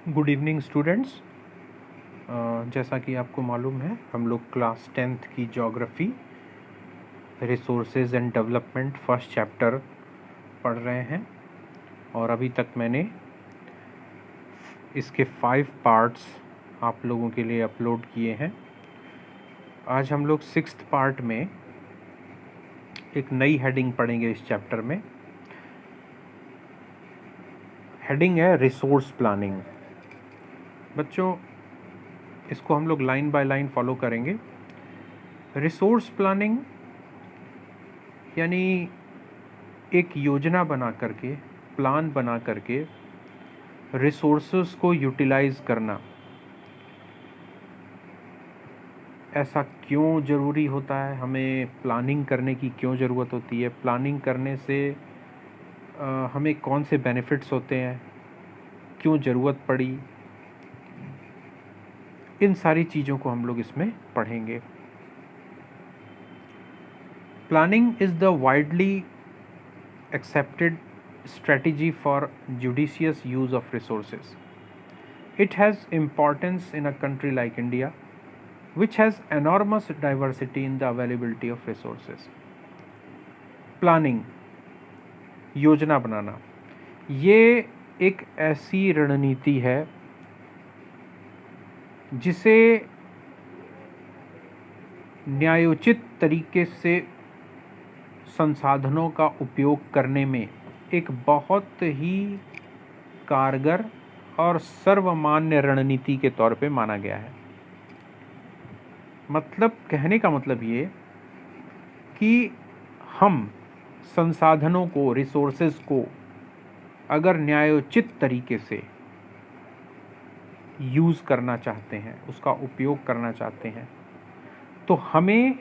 Good evening students. जैसा कि आपको मालूम है हम लोग क्लास 10th की geography resources and development first chapter पढ़ रहे हैं और अभी तक मैंने इसके 5 पार्ट्स आप लोगों के लिए अपलोड किए हैं। आज हम लोग 6th पार्ट में एक नई हेडिंग पढ़ेंगे। इस चैप्टर में हेडिंग है रिसोर्स प्लानिंग। बच्चों, इसको हम लोग लाइन बाय लाइन फॉलो करेंगे। रिसोर्स प्लानिंग यानी एक योजना बना करके, प्लान बना करके रिसोर्सेस को यूटिलाइज करना। ऐसा क्यों ज़रूरी होता है, हमें प्लानिंग करने की क्यों ज़रूरत होती है, प्लानिंग करने से हमें कौन से बेनिफिट्स होते हैं, क्यों ज़रूरत पड़ी, इन सारी चीज़ों को हम लोग इसमें पढ़ेंगे। Planning is the widely accepted strategy for judicious use of resources. It has importance in a country like India, which has enormous diversity in the availability of resources. Planning, योजना बनाना, ये एक ऐसी रणनीति है जिसे न्यायोचित तरीके से संसाधनों का उपयोग करने में एक बहुत ही कारगर और सर्वमान्य रणनीति के तौर पे माना गया है। मतलब कहने का मतलब ये कि हम संसाधनों को, रिसोर्सेज को अगर न्यायोचित तरीके से यूज़ करना चाहते हैं, उसका उपयोग करना चाहते हैं, तो हमें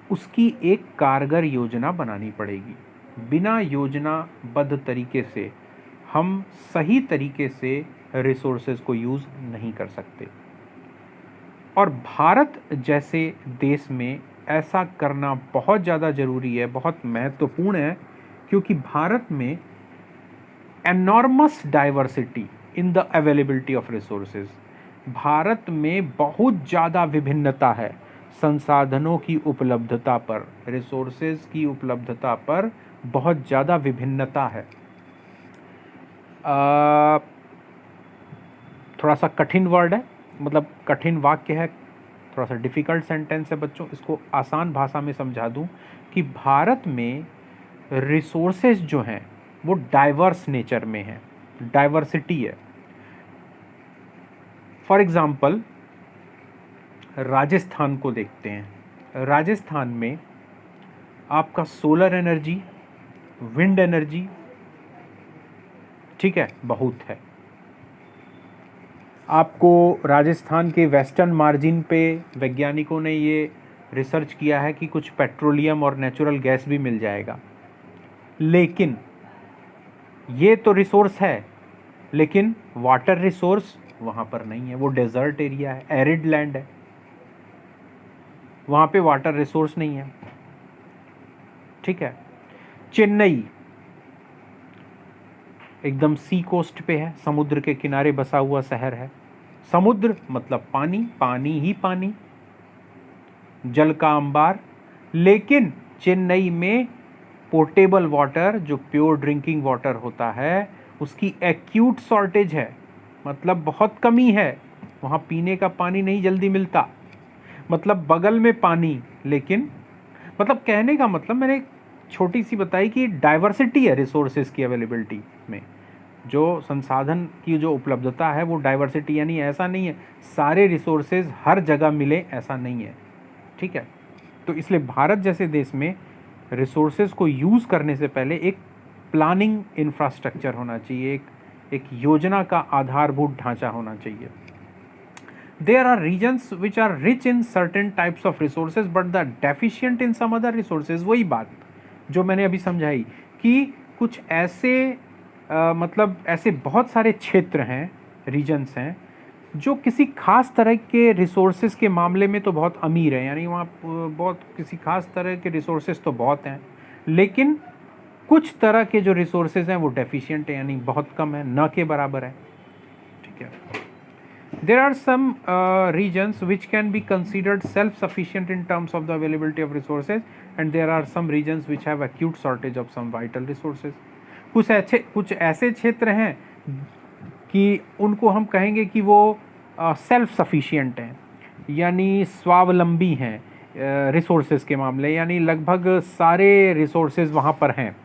उसकी एक कारगर योजना बनानी पड़ेगी। बिना योजनाबद्ध तरीके से हम सही तरीके से रिसोर्सेज को यूज़ नहीं कर सकते। और भारत जैसे देश में ऐसा करना बहुत ज़्यादा ज़रूरी है, बहुत महत्वपूर्ण है, क्योंकि भारत में enormous diversity in the availability of resources, Bharat में बहुत ज़्यादा विभिन्नता है संसाधनों की उपलब्धता पर, रिसोर्सेज की उपलब्धता पर बहुत ज़्यादा विभिन्नता है। थोड़ा सा कठिन वर्ड है, मतलब कठिन वाक्य है, थोड़ा सा डिफ़िकल्ट सेंटेंस है बच्चों। इसको आसान भाषा में समझा दूं कि भारत में रिसोर्सेज जो हैं वो डाइवर्स नेचर में हैं, डाइवर्सिटी है। फॉर एग्ज़ाम्पल राजस्थान को देखते हैं। राजस्थान में आपका सोलर एनर्जी, विंड एनर्जी, ठीक है, बहुत है। आपको राजस्थान के वेस्टर्न मार्जिन पे वैज्ञानिकों ने ये रिसर्च किया है कि कुछ पेट्रोलियम और नेचुरल गैस भी मिल जाएगा। लेकिन ये तो रिसोर्स है, लेकिन वाटर रिसोर्स वहाँ पर नहीं है। वो डेजर्ट एरिया है, एरिड लैंड है, वहाँ पे वाटर रिसोर्स नहीं है, ठीक है। चेन्नई एकदम सी कोस्ट पे है, समुद्र के किनारे बसा हुआ शहर है। समुद्र मतलब पानी, पानी ही पानी, जल का अंबार। लेकिन चेन्नई में पोर्टेबल वाटर, जो प्योर ड्रिंकिंग वाटर होता है, उसकी एक्यूट शॉर्टेज है, मतलब बहुत कमी है। वहाँ पीने का पानी नहीं जल्दी मिलता। मतलब बगल में पानी, लेकिन मतलब कहने का मतलब मैंने छोटी सी बताई कि डाइवर्सिटी है रिसोर्सेज की अवेलेबिलिटी में, जो संसाधन की जो उपलब्धता है वो डाइवर्सिटी, यानी ऐसा नहीं है सारे रिसोर्सेज हर जगह मिले, ऐसा नहीं है, ठीक है। तो इसलिए भारत जैसे देश में रिसोर्सेज को यूज़ करने से पहले एक प्लानिंग इंफ्रास्ट्रक्चर होना चाहिए, एक योजना का आधारभूत ढांचा होना चाहिए। There are regions which are rich in certain types of resources but the deficient in some other resources। वही बात जो मैंने अभी समझाई कि कुछ ऐसे मतलब ऐसे बहुत सारे क्षेत्र हैं, रीजन्स हैं, जो किसी खास तरह के रिसोर्सेज के मामले में तो बहुत अमीर है, यानी वहाँ बहुत किसी खास तरह के रिसोर्सेज तो बहुत हैं, लेकिन कुछ तरह के जो रिसोर्सेज हैं वो डेफिशिएंट है, यानी बहुत कम है, न के बराबर है, ठीक। ठीक है. There are some regions which can be considered self-sufficient in terms of the availability of resources, and there are some regions which have acute shortage of some vital resources. कुछ ऐसे क्षेत्र हैं कि उनको हम कहेंगे कि वो सेल्फ सफिशिएंट हैं, यानी स्वावलंबी हैं रिसोर्सेज के मामले, यानी लगभग सारे रिसोर्सेज वहाँ पर हैं,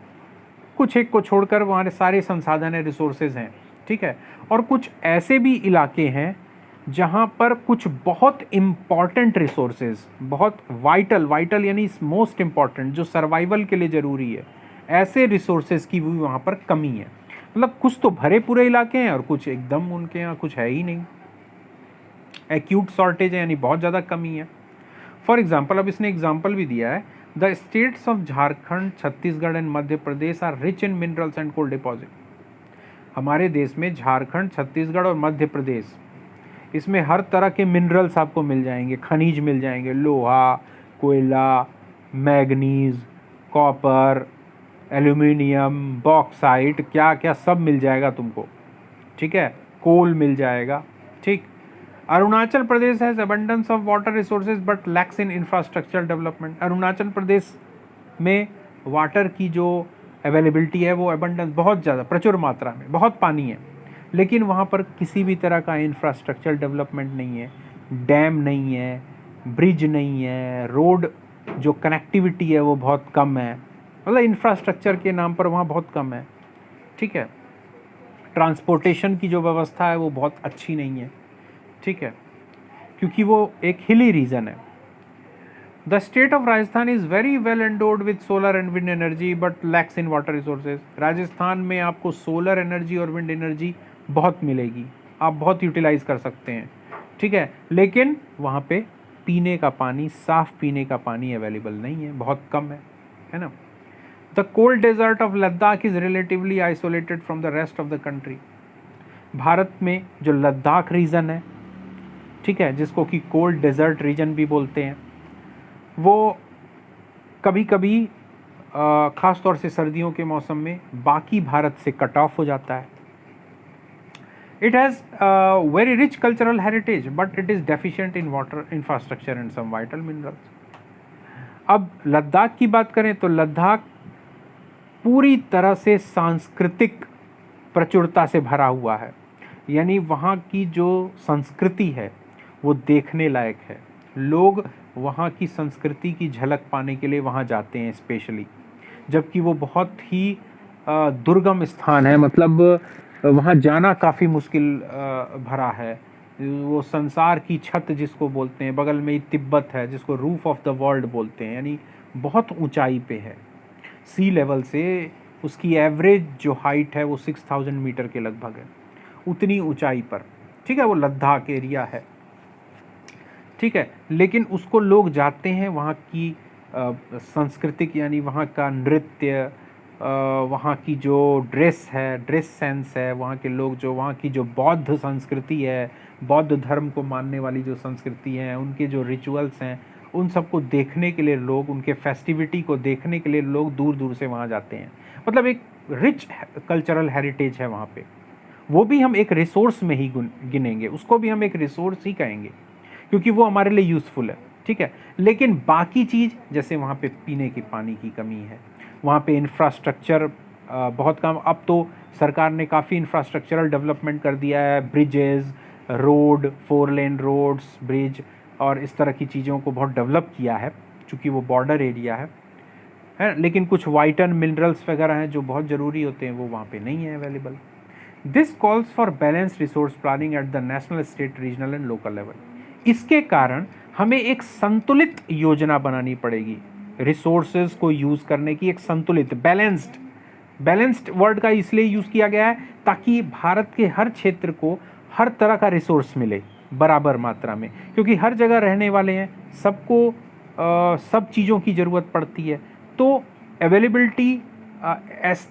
कुछ एक को छोड़कर वहाँ सारे संसाधन है, रिसोर्सेज हैं, ठीक है. और कुछ ऐसे भी इलाके हैं जहाँ पर कुछ बहुत इम्पॉर्टेंट रिसोर्सेज, बहुत वाइटल यानी मोस्ट इम्पॉर्टेंट, जो सर्वाइवल के लिए ज़रूरी है, ऐसे रिसोर्सेज की भी वहाँ पर कमी है. मतलब कुछ तो भरे पूरे इलाके हैं और कुछ एकदम उनके यहाँ कुछ है ही नहीं, एक्यूट शॉर्टेज है, यानी बहुत ज़्यादा कमी है. फॉर एग्जाम्पल, अब इसने एग्जाम्पल भी दिया है, the states of Jharkhand, Chhattisgarh and Madhya Pradesh are rich in minerals and coal deposit. हमारे देश में झारखंड, छत्तीसगढ़ और मध्य प्रदेश, इसमें हर तरह के मिनरल्स आपको मिल जाएंगे, खनिज मिल जाएंगे, लोहा, कोयला, मैग्नीज, कॉपर, एल्यूमिनियम, बॉक्साइट, क्या क्या सब मिल जाएगा तुमको, ठीक है. कोल मिल जाएगा, ठीक. Arunachal Pradesh has abundance of water resources but lacks in infrastructure development. Arunachal Pradesh में वाटर की जो अवेलेबिलिटी है वो अबंडेंस बहुत ज़्यादा, प्रचुर मात्रा में, बहुत पानी है, लेकिन वहाँ पर किसी भी तरह का इंफ्रास्ट्रक्चर डेवलपमेंट नहीं है, डैम नहीं है, ब्रिज नहीं है, रोड जो कनेक्टिविटी है वो बहुत कम है, मतलब इंफ्रास्ट्रक्चर के नाम पर वहाँ बहुत कम है, ठीक है. ट्रांसपोर्टेशन की जो व्यवस्था है वो बहुत अच्छी नहीं है, ठीक है, क्योंकि वो एक हिली रीजन है. The state of Rajasthan is very well endowed with solar and wind energy but lacks in water resources. Rajasthan में आपको सोलर एनर्जी और विंड एनर्जी बहुत मिलेगी, आप बहुत यूटिलाइज कर सकते हैं, ठीक है, लेकिन वहाँ पे पीने का पानी, साफ पीने का पानी अवेलेबल नहीं है, बहुत कम है ना. The cold desert of Ladakh is relatively isolated from the rest of the country. Bharat में जो लद्दाख रीजन है, ठीक है, जिसको कि कोल्ड डेजर्ट रीजन भी बोलते हैं, वो कभी कभी ख़ास तौर से सर्दियों के मौसम में बाकी भारत से कट ऑफ हो जाता है. It has very rich cultural heritage but it is deficient in water infrastructure and some vital minerals. अब लद्दाख की बात करें तो लद्दाख पूरी तरह से सांस्कृतिक प्रचुरता से भरा हुआ है, यानी वहाँ की जो संस्कृति है वो देखने लायक है. लोग वहाँ की संस्कृति की झलक पाने के लिए वहाँ जाते हैं स्पेशली, जबकि वो बहुत ही दुर्गम स्थान है, मतलब वहाँ जाना काफ़ी मुश्किल भरा है. वो संसार की छत जिसको बोलते हैं, बगल में ही तिब्बत है जिसको रूफ ऑफ द वर्ल्ड बोलते हैं, यानी बहुत ऊंचाई पे है, सी लेवल से उसकी एवरेज जो हाइट है वो 6000 मीटर के लगभग है, उतनी ऊंचाई पर, ठीक है, वो लद्दाख एरिया है, ठीक है. लेकिन उसको लोग जाते हैं, वहाँ की सांस्कृतिक, यानी वहाँ का नृत्य, वहाँ की जो ड्रेस है, ड्रेस सेंस है, वहाँ के लोग जो, वहाँ की जो बौद्ध संस्कृति है, बौद्ध धर्म को मानने वाली जो संस्कृति है, उनके जो रिचुअल्स हैं, उन सबको देखने के लिए लोग, उनके फेस्टिविटी को देखने के लिए लोग दूर दूर से वहाँ जाते हैं. मतलब एक रिच कल्चरल हेरिटेज है वहाँ पे, वो भी हम एक रिसोर्स में ही गिनेंगे, उसको भी हम एक रिसोर्स ही कहेंगे क्योंकि वो हमारे लिए यूज़फुल है, ठीक है. लेकिन बाकी चीज़, जैसे वहाँ पे पीने के पानी की कमी है, वहाँ पे इंफ्रास्ट्रक्चर बहुत कम. अब तो सरकार ने काफ़ी इंफ्रास्ट्रक्चरल डेवलपमेंट कर दिया है, ब्रिजेज़, रोड, 4 लेन रोड्स, ब्रिज और इस तरह की चीज़ों को बहुत डेवलप किया है, चूँकि वो बॉर्डर एरिया है. लेकिन कुछ वाइटल मिनरल्स वगैरह हैं जो बहुत ज़रूरी होते हैं, वो वहाँ पे नहीं है available. This calls for balance resource planning at the national, state, regional and local level. इसके कारण हमें एक संतुलित योजना बनानी पड़ेगी, रिसोर्सेज को यूज़ करने की एक संतुलित, बैलेंस्ड वर्ड का इसलिए यूज़ किया गया है ताकि भारत के हर क्षेत्र को हर तरह का रिसोर्स मिले बराबर मात्रा में, क्योंकि हर जगह रहने वाले हैं, सबको सब चीज़ों की ज़रूरत पड़ती है. तो अवेलेबिलिटी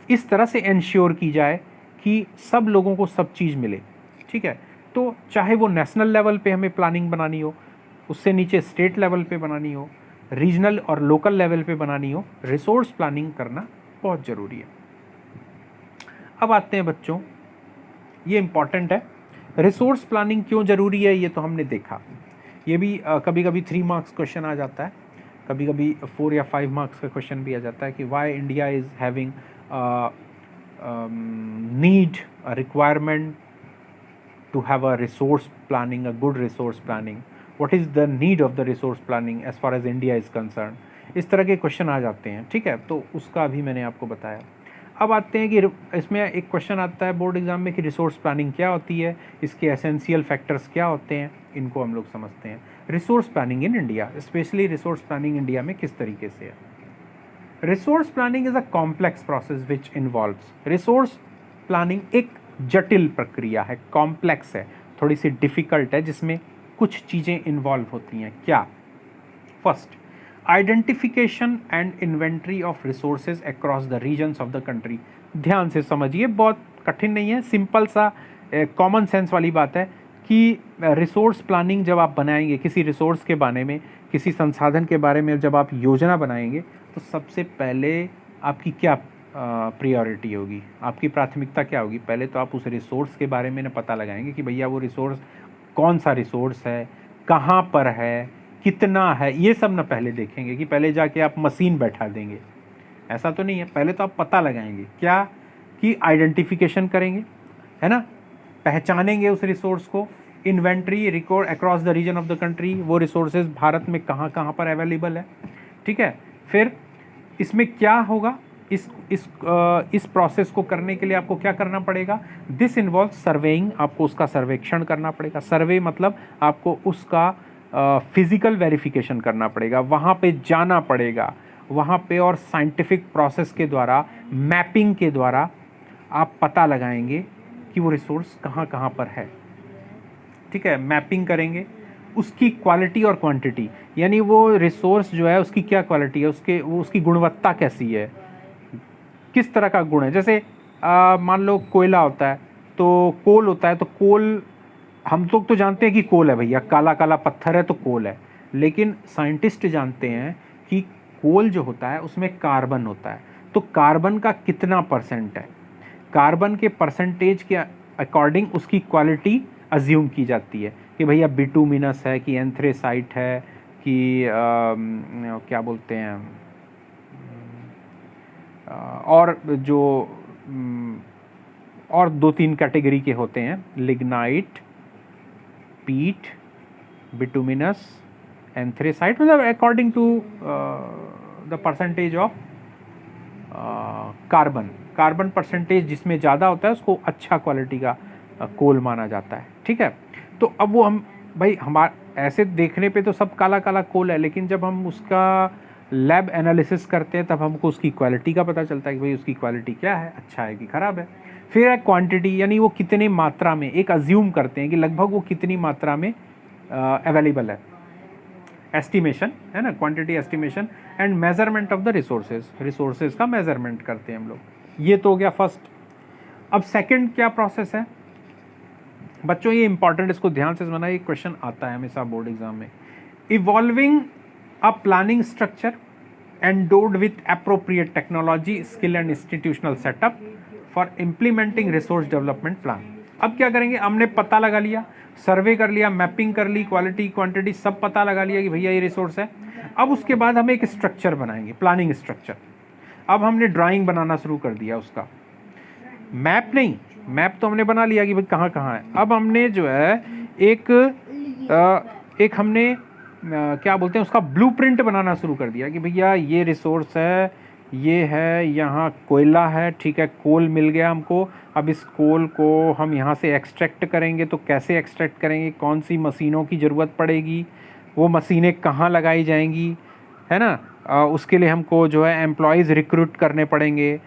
इस तरह से इंश्योर की जाए कि सब लोगों को सब चीज़ मिले, ठीक है. तो चाहे वो नेशनल लेवल पे हमें प्लानिंग बनानी हो, उससे नीचे स्टेट लेवल पे बनानी हो, रीजनल और लोकल लेवल पे बनानी हो, रिसोर्स प्लानिंग करना बहुत ज़रूरी है. अब आते हैं बच्चों, ये इम्पॉर्टेंट है, रिसोर्स प्लानिंग क्यों ज़रूरी है ये तो हमने देखा। ये भी कभी कभी 3 मार्क्स क्वेश्चन आ जाता है, कभी कभी 4 या 5 मार्क्स का क्वेश्चन भी आ जाता है कि why India is having need a requirement to have a resource planning, a good resource planning. What is the need of the resource planning as far as India is concerned? इस तरह के question आ जाते हैं, ठीक है, तो उसका भी मैंने आपको बताया। अब आते हैं कि इसमें एक क्वेश्चन आता है बोर्ड एग्जाम में कि रिसोर्स प्लानिंग क्या होती है, इसके एसेंशियल फैक्टर्स क्या होते हैं, इनको हम लोग समझते हैं। Resource planning in India, specially resource planning India में किस तरीके से है। Resource planning is a complex process which involves, resource planning एक जटिल प्रक्रिया है, कॉम्प्लेक्स है, थोड़ी सी डिफिकल्ट है, जिसमें कुछ चीज़ें इन्वॉल्व होती हैं। क्या? First, identification and inventory of resources across the regions of the country. ध्यान से समझिए, बहुत कठिन नहीं है, सिंपल सा कॉमन सेंस वाली बात है कि रिसोर्स प्लानिंग जब आप बनाएंगे, किसी रिसोर्स के बारे में, किसी संसाधन के बारे में जब आप योजना बनाएंगे, तो सबसे पहले आपकी क्या प्रायोरिटी होगी, आपकी प्राथमिकता क्या होगी? पहले तो आप उस रिसोर्स के बारे में ना पता लगाएंगे कि भैया वो रिसोर्स कौन सा रिसोर्स है, कहाँ पर है, कितना है, ये सब ना पहले देखेंगे कि पहले जाके आप मशीन बैठा देंगे, ऐसा तो नहीं है। पहले तो आप पता लगाएंगे, क्या कि आइडेंटिफिकेशन करेंगे, है ना, पहचानेंगे उस रिसोर्स को। Inventory, record across the region of the country, वो रिसोर्सेज भारत में कहाँ कहाँ पर अवेलेबल है, ठीक है। फिर इसमें क्या होगा, इस प्रोसेस को करने के लिए आपको क्या करना पड़ेगा? दिस इन्वॉल्व सर्वेइंग, आपको उसका सर्वेक्षण करना पड़ेगा। सर्वे मतलब आपको उसका फिजिकल वेरिफिकेशन करना पड़ेगा, वहाँ पे जाना पड़ेगा, वहाँ पे, और साइंटिफिक प्रोसेस के द्वारा, मैपिंग के द्वारा आप पता लगाएंगे कि वो रिसोर्स कहाँ कहाँ पर है, ठीक है। मैपिंग करेंगे, उसकी क्वालिटी और क्वांटिटी, यानी वो रिसोर्स जो है उसकी क्या क्वालिटी है, उसकी गुणवत्ता कैसी है, किस तरह का गुण है। जैसे मान लो कोयला होता है, तो कोल होता है, तो कोल हम लोग तो जानते हैं कि कोल है भैया, काला काला पत्थर है तो कोल है, लेकिन साइंटिस्ट जानते हैं कि कोल जो होता है उसमें कार्बन होता है, तो कार्बन का कितना परसेंट है, कार्बन के परसेंटेज के अकॉर्डिंग उसकी क्वालिटी अज्यूम की जाती है कि भैया बिटुमिनस है, कि एंथ्रेसाइट है, कि क्या बोलते हैं, और जो और 2-3 कैटेगरी के होते हैं, लिग्नाइट, पीट, बिटुमिनस, एंथ्रेसाइट, मतलब according to the percentage of carbon percentage जिसमें ज़्यादा होता है उसको अच्छा क्वालिटी का कोल माना जाता है, ठीक है। तो अब वो हम भाई ऐसे देखने पे तो सब काला काला कोल है, लेकिन जब हम उसका लैब एनालिसिस करते हैं तब हमको उसकी क्वालिटी का पता चलता है कि भाई उसकी क्वालिटी क्या है, अच्छा है कि ख़राब है। फिर है क्वांटिटी, यानी वो कितनी मात्रा में, एक अज्यूम करते हैं कि लगभग वो कितनी मात्रा में अवेलेबल है, एस्टिमेशन है ना, quantity estimation. And measurement of the resources का मेजरमेंट करते हैं हम लोग। ये तो हो गया फर्स्ट। अब सेकंड क्या प्रोसेस है बच्चों, ये इंपॉर्टेंट, इसको ध्यान से समझना, ये क्वेश्चन आता है हमेशा बोर्ड एग्जाम में। Involving a planning structure endowed with appropriate technology, skill and institutional setup for implementing resource development plan. अब क्या करेंगे, हमने पता लगा लिया, सर्वे कर लिया, मैपिंग कर ली, क्वालिटी क्वांटिटी सब पता लगा लिया कि भैया ये रिसोर्स है। अब उसके बाद हम एक स्ट्रक्चर बनाएंगे, प्लानिंग स्ट्रक्चर। अब हमने ड्राइंग बनाना शुरू कर दिया उसका, मैप नहीं, मैप तो हमने बना लिया कि भाई कहाँ कहाँ है। अब हमने जो है एक हमने क्या बोलते हैं उसका ब्लूप्रिंट बनाना शुरू कर दिया कि भैया ये रिसोर्स है, ये है, यहाँ कोयला है, ठीक है, कोल मिल गया हमको। अब इस कोल को हम यहाँ से एक्सट्रैक्ट करेंगे, तो कैसे एक्सट्रैक्ट करेंगे, कौन सी मशीनों की ज़रूरत पड़ेगी, वो मशीनें कहाँ लगाई जाएंगी, है ना। उसके लिए हमको जो है एम्प्लॉयज़ रिक्रूट करने पड़ेंगे,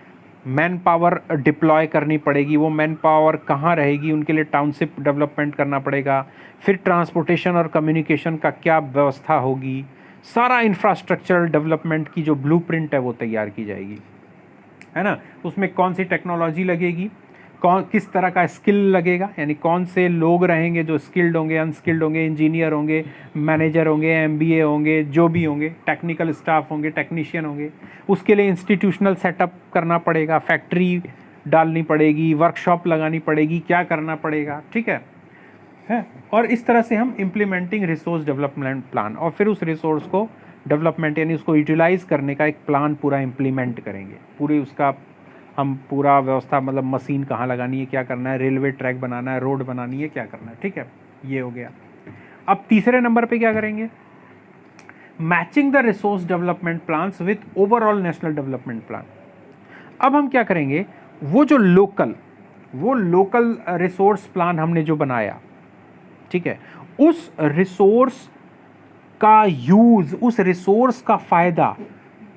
मैन पावर डिप्लॉय करनी पड़ेगी, वो मैन पावर कहाँ रहेगी, उनके लिए टाउनशिप डेवलपमेंट करना पड़ेगा। फिर ट्रांसपोर्टेशन और कम्युनिकेशन का क्या व्यवस्था होगी, सारा इंफ्रास्ट्रक्चरल डेवलपमेंट की जो ब्लूप्रिंट है वो तैयार की जाएगी, है ना। उसमें कौन सी टेक्नोलॉजी लगेगी, किस तरह का स्किल लगेगा, यानी कौन से लोग रहेंगे जो स्किल्ड होंगे, अनस्किल्ड होंगे, इंजीनियर होंगे, मैनेजर होंगे, एमबीए होंगे, जो भी होंगे, टेक्निकल स्टाफ होंगे, टेक्नीशियन होंगे। उसके लिए इंस्टीट्यूशनल सेटअप करना पड़ेगा, फैक्ट्री डालनी पड़ेगी, वर्कशॉप लगानी पड़ेगी, क्या करना पड़ेगा, ठीक है। है। और इस तरह से हम इम्प्लीमेंटिंग रिसोर्स डेवलपमेंट प्लान, और फिर उस रिसोर्स को डेवलपमेंट यानी उसको यूटिलाइज करने का एक प्लान पूरा इम्प्लीमेंट करेंगे। पूरी उसका हम पूरा व्यवस्था, मतलब मशीन कहाँ लगानी है, क्या करना है, रेलवे ट्रैक बनाना है, रोड बनानी है, क्या करना है, ठीक है, ये हो गया। अब तीसरे नंबर पे क्या करेंगे, matching the resource development plans with overall national development plan. अब हम क्या करेंगे, वो लोकल रिसोर्स प्लान हमने जो बनाया, ठीक है, उस रिसोर्स का यूज, उस रिसोर्स का फायदा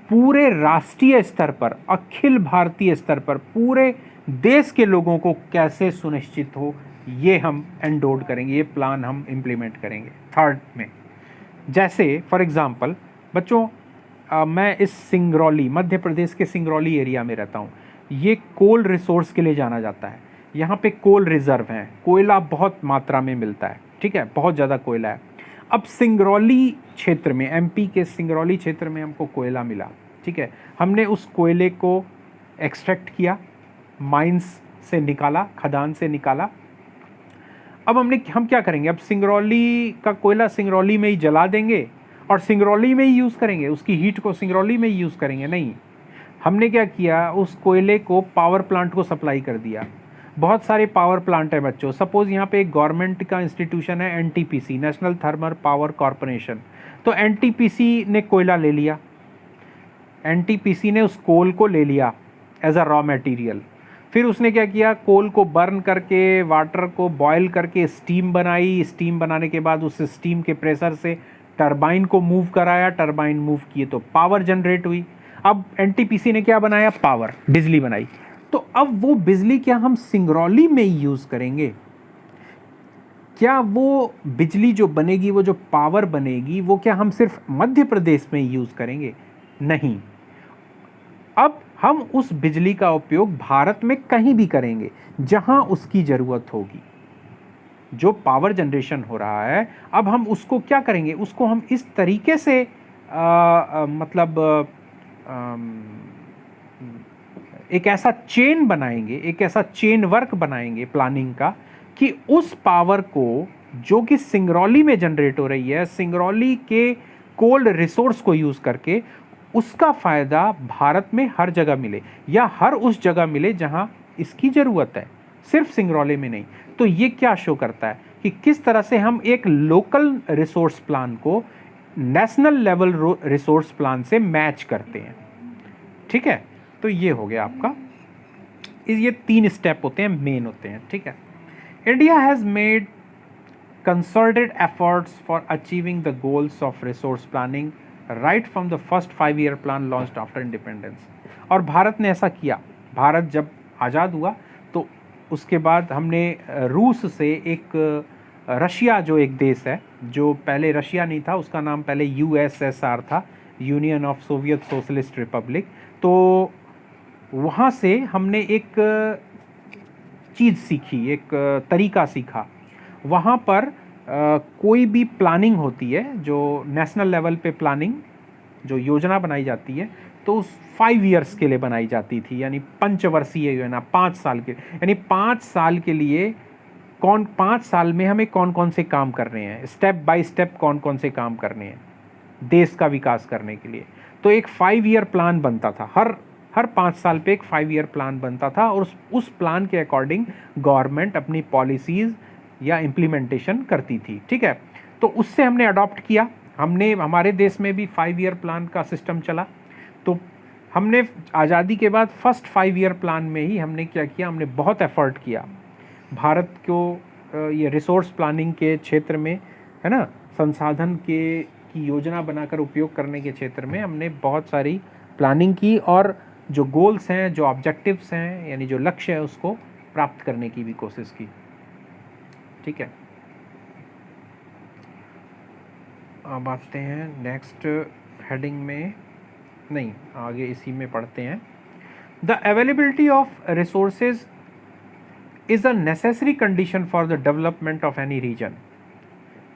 पूरे राष्ट्रीय स्तर पर, अखिल भारतीय स्तर पर, पूरे देश के लोगों को कैसे सुनिश्चित हो, ये हम एंडोर्ड करेंगे, ये प्लान हम इंप्लीमेंट करेंगे थर्ड में। जैसे फॉर एग्जांपल बच्चों, मैं इस सिंगरौली, मध्य प्रदेश के सिंगरौली एरिया में रहता हूँ। ये कोल रिसोर्स के लिए जाना जाता है। यहाँ पे कोल रिजर्व हैं, कोयला बहुत मात्रा में मिलता है, ठीक है, बहुत ज़्यादा कोयला है। अब सिंगरौली क्षेत्र में, एमपी के सिंगरौली क्षेत्र में हमको कोयला मिला, ठीक है, हमने उस कोयले को एक्सट्रैक्ट किया, माइंस से निकाला, खदान से निकाला। अब हम क्या करेंगे, अब सिंगरौली का कोयला सिंगरौली में ही जला देंगे और सिंगरौली में ही यूज़ करेंगे, उसकी हीट को सिंगरौली में ही यूज़ करेंगे? नहीं, हमने क्या किया, उस कोयले को पावर प्लांट को सप्लाई कर दिया। बहुत सारे पावर प्लांट है बच्चों। सपोज़ यहाँ पे एक गवर्नमेंट का इंस्टीट्यूशन है, NTPC, national thermal power corporation. तो एनटीपीसी ने कोयला ले लिया, एनटीपीसी ने उस कोल को ले लिया एज अ रॉ मटेरियल। फिर उसने क्या किया, कोल को बर्न करके, वाटर को बॉयल करके स्टीम बनाई। स्टीम बनाने के बाद उस स्टीम के प्रेशर से टरबाइन को मूव कराया, टरबाइन मूव किए तो पावर जनरेट हुई। अब एनटीपीसी ने क्या बनाया, पावर, बिजली बनाई। तो अब वो बिजली क्या हम सिंगरौली में ही यूज़ करेंगे? क्या वो बिजली जो बनेगी, वो जो पावर बनेगी, वो क्या हम सिर्फ मध्य प्रदेश में ही यूज़ करेंगे? नहीं, अब हम उस बिजली का उपयोग भारत में कहीं भी करेंगे जहां उसकी ज़रूरत होगी। जो पावर जनरेशन हो रहा है, अब हम उसको क्या करेंगे, उसको हम इस तरीके से मतलब एक ऐसा चेन बनाएंगे, एक ऐसा चेन वर्क बनाएंगे प्लानिंग का, कि उस पावर को जो कि सिंगरौली में जनरेट हो रही है, सिंगरौली के कोल्ड रिसोर्स को यूज़ करके, उसका फ़ायदा भारत में हर जगह मिले, या हर उस जगह मिले जहां इसकी ज़रूरत है, सिर्फ सिंगरौली में नहीं। तो ये क्या शो करता है कि किस तरह से हम एक लोकल रिसोर्स प्लान को नेशनल लेवल रिसोर्स प्लान से मैच करते हैं, ठीक है। तो ये हो गया आपका, ये 3 स्टेप होते हैं, मेन होते हैं, ठीक है। India has made concerted efforts for achieving the goals of resource planning right from the first 5-year plan launched after independence। और भारत ने ऐसा किया। भारत जब आज़ाद हुआ तो उसके बाद हमने रूस से एक, रशिया जो एक देश है, जो पहले रशिया नहीं था, उसका नाम पहले यूएसएसआर था, union of Soviet socialist Republic. तो वहाँ से हमने एक चीज़ सीखी, एक तरीका सीखा। वहाँ पर कोई भी प्लानिंग होती है, जो नेशनल लेवल पे प्लानिंग, जो योजना बनाई जाती है, तो 5 ईयर्स के लिए बनाई जाती थी, यानी पंचवर्षीय योजना, 5 साल के, यानी 5 साल के लिए 5 साल में हमें कौन कौन से काम करने हैं, स्टेप बाय स्टेप कौन कौन से काम करने हैं देश का विकास करने के लिए। तो एक 5 ईयर प्लान बनता था, हर 5 साल पे एक 5 ईयर प्लान बनता था, और उस प्लान के अकॉर्डिंग गवर्नमेंट अपनी पॉलिसीज़ या इम्प्लीमेंटेशन करती थी, ठीक है। तो उससे हमने अडॉप्ट किया, हमारे देश में भी 5 ईयर प्लान का सिस्टम चला। तो हमने आज़ादी के बाद फर्स्ट 5 ईयर प्लान में ही हमने क्या किया, हमने बहुत एफर्ट किया भारत को ये रिसोर्स प्लानिंग के क्षेत्र में, है ना, संसाधन की योजना बनाकर उपयोग करने के क्षेत्र में हमने बहुत सारी प्लानिंग की, और जो गोल्स हैं, जो ऑब्जेक्टिव्स हैं, यानी जो लक्ष्य है, उसको प्राप्त करने की भी कोशिश की, ठीक है। अब आते हैं नेक्स्ट हेडिंग में, नहीं आगे इसी में पढ़ते हैं। The availability of resources is a necessary condition for the development of any region,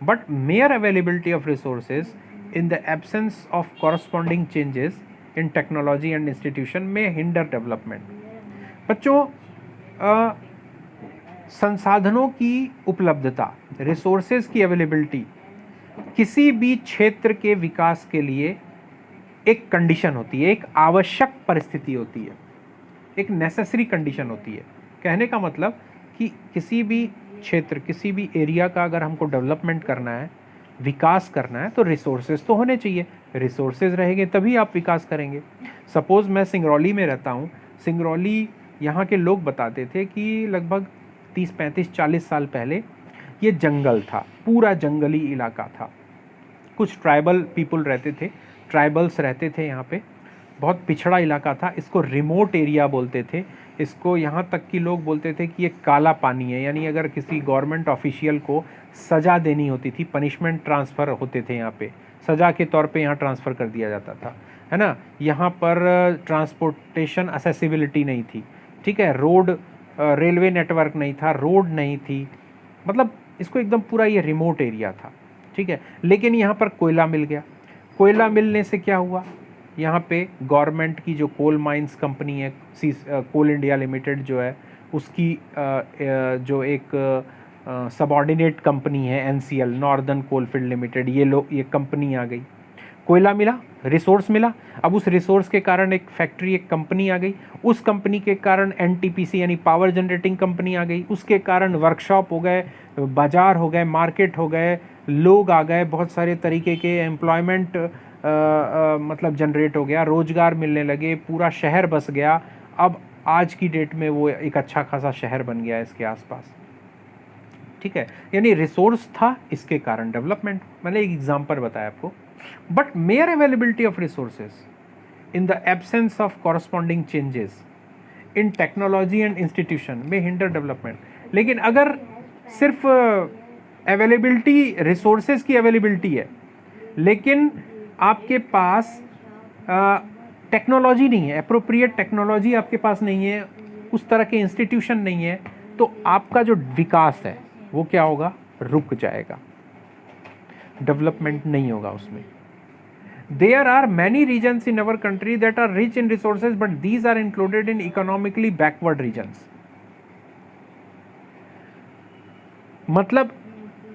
but mere availability of resources in the absence of corresponding changes in technology and institution may hinder development। बच्चों, संसाधनों की उपलब्धता, resources की availability किसी भी क्षेत्र के विकास के लिए एक कंडीशन होती है, एक आवश्यक परिस्थिति होती है, एक नेसेसरी कंडीशन होती है। कहने का मतलब कि किसी भी क्षेत्र, किसी भी एरिया का अगर हमको डेवलपमेंट करना है, विकास करना है, तो रिसोर्सेज तो होने चाहिए। रिसोर्सेज रहेंगे तभी आप विकास करेंगे। सपोज़ मैं सिंगरौली में रहता हूँ। सिंगरौली, यहाँ के लोग बताते थे कि लगभग 30, 35, 40 साल पहले ये जंगल था, पूरा जंगली इलाका था। कुछ ट्राइबल पीपल रहते थे, ट्राइबल्स रहते थे यहाँ पे। बहुत पिछड़ा इलाका था, इसको रिमोट एरिया बोलते थे। इसको यहाँ तक कि लोग बोलते थे कि ये काला पानी है, यानी अगर किसी गवर्नमेंट ऑफिशियल को सज़ा देनी होती थी, पनिशमेंट ट्रांसफ़र होते थे यहाँ पे, सज़ा के तौर पे यहाँ ट्रांसफ़र कर दिया जाता था, है ना। यहाँ पर ट्रांसपोर्टेशन असेसिबिलिटी नहीं थी, ठीक है, रोड, रेलवे नेटवर्क नहीं था, रोड नहीं थी, मतलब इसको एकदम पूरा ये रिमोट एरिया था, ठीक है। लेकिन यहाँ पर कोयला मिल गया। कोयला मिलने से क्या हुआ, यहाँ पे गवर्नमेंट की जो कोल माइंस कंपनी है, कोल इंडिया लिमिटेड जो है, उसकी जो एक सबऑर्डिनेट कंपनी है एनसीएल, नॉर्दर्न कोलफील्ड लिमिटेड, ये कंपनी आ गई। कोयला मिला, रिसोर्स मिला। अब उस रिसोर्स के कारण एक फैक्ट्री, एक कंपनी आ गई। उस कंपनी के कारण एनटीपीसी यानी पावर जनरेटिंग कंपनी आ गई। उसके कारण वर्कशॉप हो गए, बाजार हो गए, मार्केट हो गए, लोग आ गए, बहुत सारे तरीके के एम्प्लॉयमेंट मतलब जनरेट हो गया, रोजगार मिलने लगे, पूरा शहर बस गया। अब आज की डेट में वो एक अच्छा खासा शहर बन गया इसके आसपास, ठीक है। यानी रिसोर्स था, इसके कारण डेवलपमेंट। मैंने एक एग्जांपल बताया आपको। But mayor availability of resources in the absence of corresponding changes in technology and institution में हिंडर डेवलपमेंट। लेकिन अगर सिर्फ अवेलेबिलिटी, रिसोर्सेज की अवेलेबिलिटी है, लेकिन आपके पास टेक्नोलॉजी नहीं है, अप्रोप्रिएट टेक्नोलॉजी आपके पास नहीं है, उस तरह के इंस्टीट्यूशन नहीं है, तो आपका जो विकास है वो क्या होगा, रुक जाएगा, डेवलपमेंट नहीं होगा उसमें। There are many regions in our country that are rich in resources, but these are included in economically backward regions. मतलब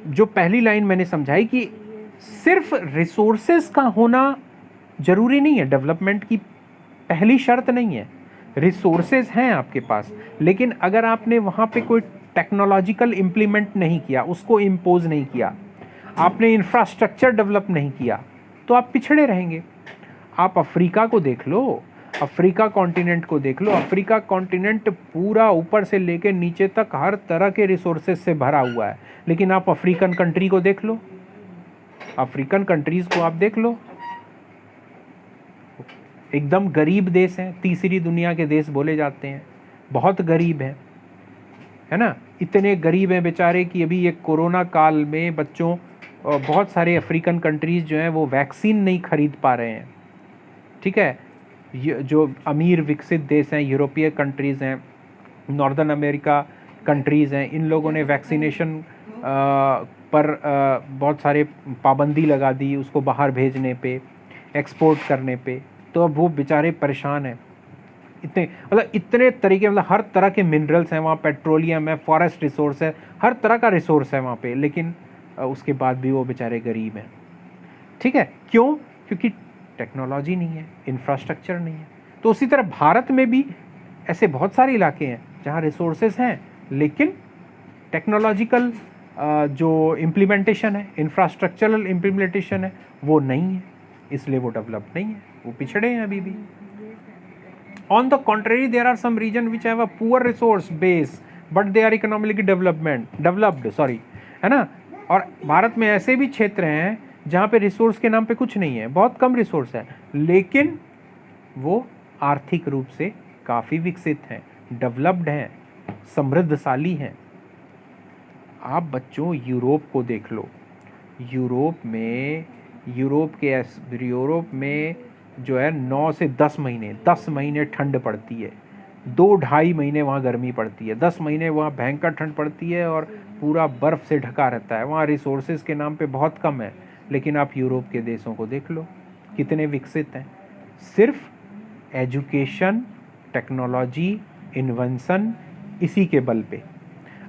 जो पहली लाइन मैंने समझाई कि सिर्फ रिसोर्सेज का होना जरूरी नहीं है, डेवलपमेंट की पहली शर्त नहीं है। रिसोर्सेज हैं आपके पास, लेकिन अगर आपने वहाँ पे कोई टेक्नोलॉजिकल इम्प्लीमेंट नहीं किया, उसको इम्पोज नहीं किया, आपने इंफ्रास्ट्रक्चर डेवलप नहीं किया, तो आप पिछड़े रहेंगे। आप अफ्रीका को देख लो, अफ्रीका कॉन्टिनेंट को देख लो। अफ्रीका कॉन्टिनेंट पूरा ऊपर से लेकर नीचे तक हर तरह के रिसोर्सेज से भरा हुआ है, लेकिन आप अफ्रीकन कंट्री को देख लो, अफ्रीकन कंट्रीज को आप देख लो, एकदम गरीब देश हैं, तीसरी दुनिया के देश बोले जाते हैं, बहुत गरीब हैं, है ना। इतने गरीब हैं बेचारे कि अभी ये कोरोना काल में बच्चों, बहुत सारे अफ्रीकन कंट्रीज़ जो हैं वो वैक्सीन नहीं खरीद पा रहे हैं, ठीक है। जो अमीर विकसित देश हैं, यूरोपीय कंट्रीज़ हैं, नॉर्दर्न अमेरिका कंट्रीज़ हैं, इन लोगों ने वैक्सीनेशन पर बहुत सारे पाबंदी लगा दी, उसको बाहर भेजने पे, एक्सपोर्ट करने पे। तो अब वो बेचारे परेशान हैं। इतने मतलब इतने तरीके, मतलब हर तरह के मिनरल्स हैं वहाँ, पेट्रोलियम है, फॉरेस्ट रिसोर्स है, हर तरह का रिसोर्स है वहाँ पे, लेकिन उसके बाद भी वो बेचारे गरीब हैं, ठीक है। क्यों? क्योंकि टेक्नोलॉजी नहीं है, इंफ्रास्ट्रक्चर नहीं है। तो उसी तरह भारत में भी ऐसे बहुत सारे इलाके हैं जहाँ रिसोर्सेज हैं, लेकिन टेक्नोलॉजिकल जो इम्प्लीमेंटेशन है, इंफ्रास्ट्रक्चरल इम्प्लीमेंटेशन है, वो नहीं है, इसलिए वो डेवलप नहीं है, वो पिछड़े हैं अभी भी। On the contrary, there are some regions which have a poor resource base, but they are economically developed, है ना। और भारत में ऐसे भी क्षेत्र हैं जहाँ पे रिसोर्स के नाम पे कुछ नहीं है, बहुत कम रिसोर्स है, लेकिन वो आर्थिक रूप से काफ़ी विकसित हैं, डेवलप्ड हैं, समृद्धशाली हैं। आप बच्चों यूरोप को देख लो, यूरोप में जो है 9 से 10 महीने ठंड पड़ती है, 2-2.5 महीने वहाँ गर्मी पड़ती है, 10 महीने वहाँ भयंकर ठंड पड़ती है और पूरा बर्फ़ से ढका रहता है। वहाँ रिसोर्सेज के नाम पे बहुत कम है, लेकिन आप यूरोप के देशों को देख लो कितने विकसित हैं। सिर्फ एजुकेशन, टेक्नोलॉजी, इन्वेंशन, इसी के बल पे।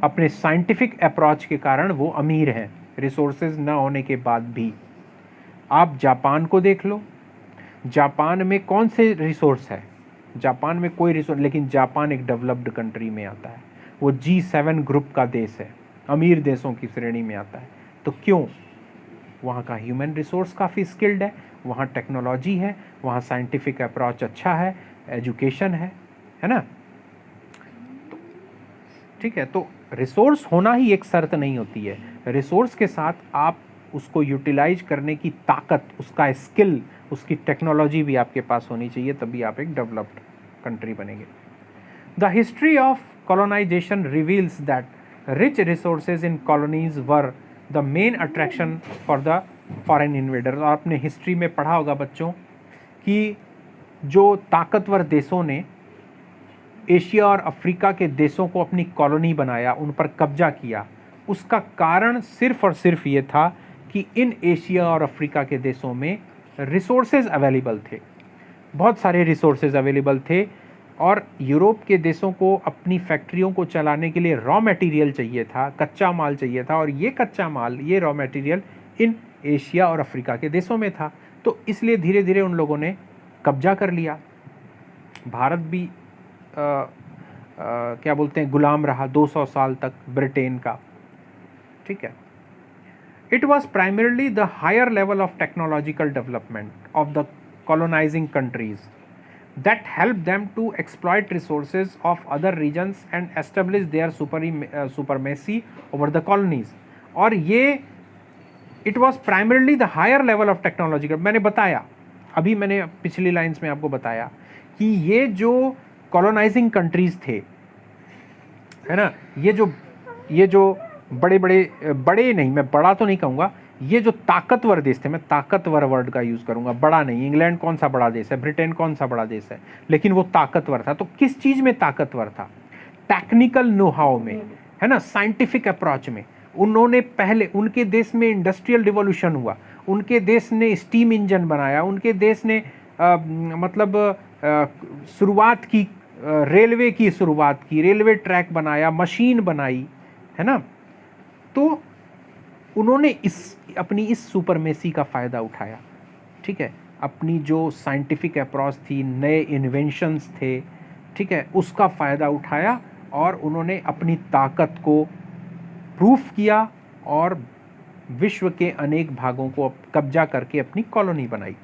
अपने साइंटिफिक अप्रोच के कारण वो अमीर हैं रिसोर्सेज न होने के बाद भी। आप जापान को देख लो, जापान में कौन से रिसोर्स है? जापान में कोई रिसोर्स, लेकिन जापान एक डेवलप्ड कंट्री में आता है, वो G7 ग्रुप का देश है, अमीर देशों की श्रेणी में आता है। तो क्यों? वहाँ का ह्यूमन रिसोर्स काफ़ी स्किल्ड है, वहाँ टेक्नोलॉजी है, वहाँ साइंटिफिक अप्रोच अच्छा है, एजुकेशन है ना। ठीक है, तो रिसोर्स होना ही एक शर्त नहीं होती है, रिसोर्स के साथ आप उसको यूटिलाइज करने की ताकत, उसका स्किल, उसकी टेक्नोलॉजी भी आपके पास होनी चाहिए, तभी आप एक डेवलप्ड कंट्री बनेंगे। The history of colonisation reveals that rich resources in colonies were the main attraction for the foreign invader. आपने हिस्ट्री में पढ़ा होगा बच्चों कि जो ताकतवर देशों ने एशिया और अफ्रीका के देशों को अपनी कॉलोनी बनाया, उन पर कब्जा किया, उसका कारण सिर्फ और सिर्फ ये था कि इन एशिया और अफ्रीका के देशों में रिसोर्सेज अवेलेबल थे, बहुत सारे रिसोर्सेज अवेलेबल थे, और यूरोप के देशों को अपनी फैक्ट्रियों को चलाने के लिए रॉ मटेरियल चाहिए था, कच्चा माल चाहिए था, और ये कच्चा माल, ये रॉ मटेरियल इन एशिया और अफ्रीका के देशों में था। तो इसलिए धीरे धीरे उन लोगों ने कब्जा कर लिया। भारत भी क्या बोलते हैं, गुलाम रहा 200 साल तक ब्रिटेन का। ठीक है, it was primarily the higher level of technological development of the colonizing countries that helped them to exploit resources of other regions and establish their supremacy over the colonies. और ये it was primarily the higher level of technological, मैंने बताया अभी, मैंने पिछली lines में आपको बताया कि ये जो कॉलोनाइजिंग कंट्रीज थे, है ना, ये जो बड़े नहीं, मैं बड़ा तो नहीं कहूँगा, ये जो ताकतवर देश थे, मैं ताकतवर वर्ड का यूज़ करूँगा, बड़ा नहीं। इंग्लैंड कौन सा बड़ा देश है, ब्रिटेन कौन सा बड़ा देश है, लेकिन वो ताकतवर था। तो किस चीज़ में ताकतवर था? टेक्निकल नो हाउ में, है ना, साइंटिफिक अप्रोच में। उन्होंने पहले, उनके देश में इंडस्ट्रियल रिवॉल्यूशन हुआ, उनके देश ने स्टीम इंजन बनाया, उनके देश ने शुरुआत की, रेलवे की शुरुआत की, रेलवे ट्रैक बनाया, मशीन बनाई, है ना। तो उन्होंने अपनी इस सुपरमेसी का फ़ायदा उठाया। ठीक है, अपनी जो साइंटिफिक अप्रोच थी, नए इन्वेंशंस थे, ठीक है, उसका फ़ायदा उठाया और उन्होंने अपनी ताकत को प्रूफ किया और विश्व के अनेक भागों को कब्जा करके अपनी कॉलोनी बनाई।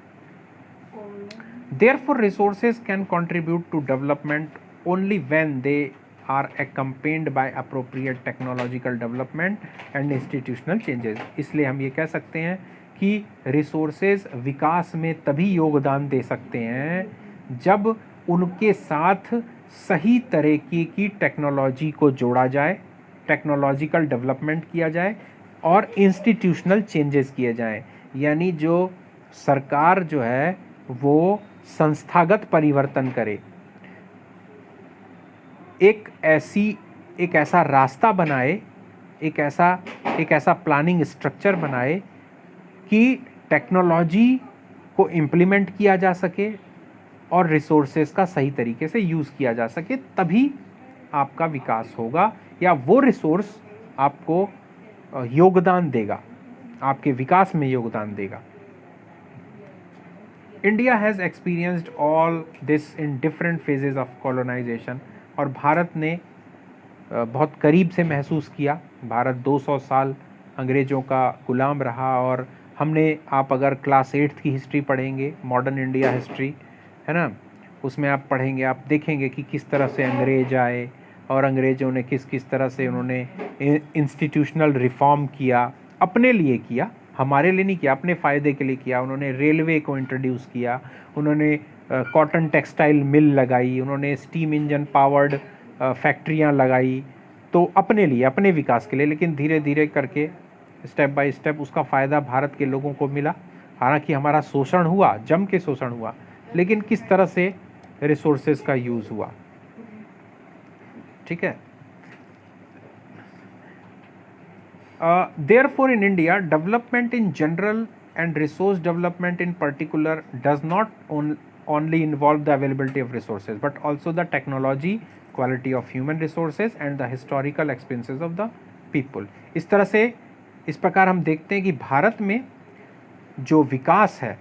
Therefore, resources can contribute to development only when they are accompanied by appropriate technological development and institutional changes. इसलिए हम ये कह सकते हैं कि resources विकास में तभी योगदान दे सकते हैं जब उनके साथ सही तरीके की टेक्नोलॉजी को जोड़ा जाए, टेक्नोलॉजिकल डेवलपमेंट किया जाए और इंस्टीट्यूशनल चेंजेस किए जाएं। यानी जो सरकार जो है वो संस्थागत परिवर्तन करे, एक ऐसा रास्ता बनाए, एक ऐसा प्लानिंग स्ट्रक्चर बनाए कि टेक्नोलॉजी को इम्प्लीमेंट किया जा सके और रिसोर्सेज का सही तरीके से यूज़ किया जा सके, तभी आपका विकास होगा या वो रिसोर्स आपको योगदान देगा, आपके विकास में योगदान देगा। India has experienced all this in different phases of colonisation. और भारत ने बहुत करीब से महसूस किया। भारत 200 साल अंग्रेज़ों का गुलाम रहा और हमने, आप अगर क्लास 8th की हिस्ट्री पढ़ेंगे, मॉडर्न इंडिया हिस्ट्री, है ना, उसमें आप पढ़ेंगे, आप देखेंगे कि किस तरह से अंग्रेज आए और अंग्रेज़ों ने किस तरह से उन्होंने इंस्टीट्यूशनल रिफॉर्म किया, अपने लिए किया, हमारे लिए नहीं किया, अपने फ़ायदे के लिए किया। उन्होंने रेलवे को इंट्रोड्यूस किया, उन्होंने कॉटन टेक्सटाइल मिल लगाई, उन्होंने स्टीम इंजन पावर्ड फैक्ट्रियाँ लगाई, तो अपने लिए, अपने विकास के लिए। लेकिन धीरे धीरे करके, स्टेप बाय स्टेप उसका फ़ायदा भारत के लोगों को मिला। हालांकि हमारा शोषण हुआ, जम के शोषण हुआ, लेकिन किस तरह से रिसोर्सेज का यूज़ हुआ। ठीक है, therefore in India, development in general and resource development in particular does not only involve the availability of resources but also the technology quality of human resources and the historical experiences of the people. इस तरह से, इस प्रकार हम देखते हैं कि भारत में जो विकास है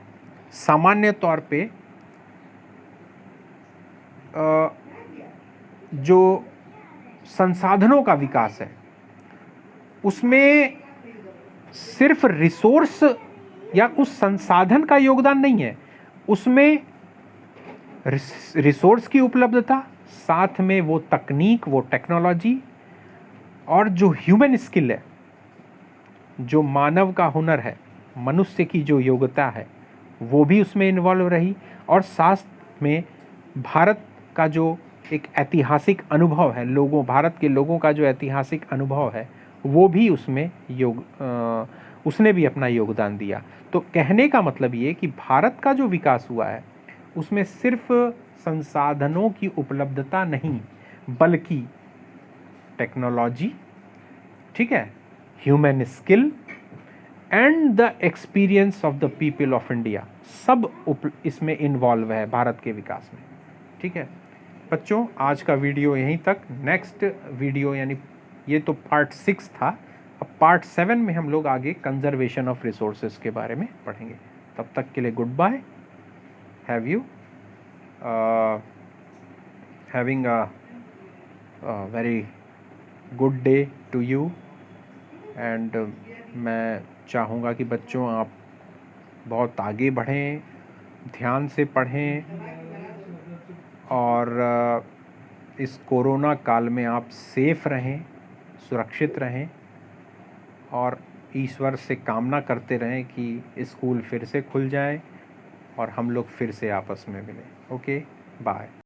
सामान्य तौर पे जो संसाधनों का विकास है उसमें सिर्फ रिसोर्स या उस संसाधन का योगदान नहीं है, उसमें रिसोर्स की उपलब्धता, साथ में वो तकनीक, वो टेक्नोलॉजी और जो ह्यूमन स्किल है, जो मानव का हुनर है, मनुष्य की जो योग्यता है वो भी उसमें इन्वॉल्व रही। और साथ में भारत का जो एक ऐतिहासिक अनुभव है, भारत के लोगों का जो ऐतिहासिक अनुभव है वो भी उसमें उसने भी अपना योगदान दिया। तो कहने का मतलब ये कि भारत का जो विकास हुआ है उसमें सिर्फ संसाधनों की उपलब्धता नहीं, बल्कि टेक्नोलॉजी, ठीक है, human skill and the experience of the people of India, सब इसमें इन्वॉल्व है भारत के विकास में। ठीक है बच्चों, आज का वीडियो यहीं तक। नेक्स्ट वीडियो, यानी ये तो पार्ट 6 था, अब पार्ट 7 में हम लोग आगे कंजर्वेशन ऑफ रिसोर्सेज के बारे में पढ़ेंगे। तब तक के लिए good bye, have you having a very good day to you. And मैं चाहूँगा कि बच्चों आप बहुत आगे बढ़ें, ध्यान से पढ़ें और इस कोरोना काल में आप सेफ रहें, सुरक्षित रहें और ईश्वर से कामना करते रहें कि स्कूल फिर से खुल जाए और हम लोग फिर से आपस में मिलें। Okay, bye.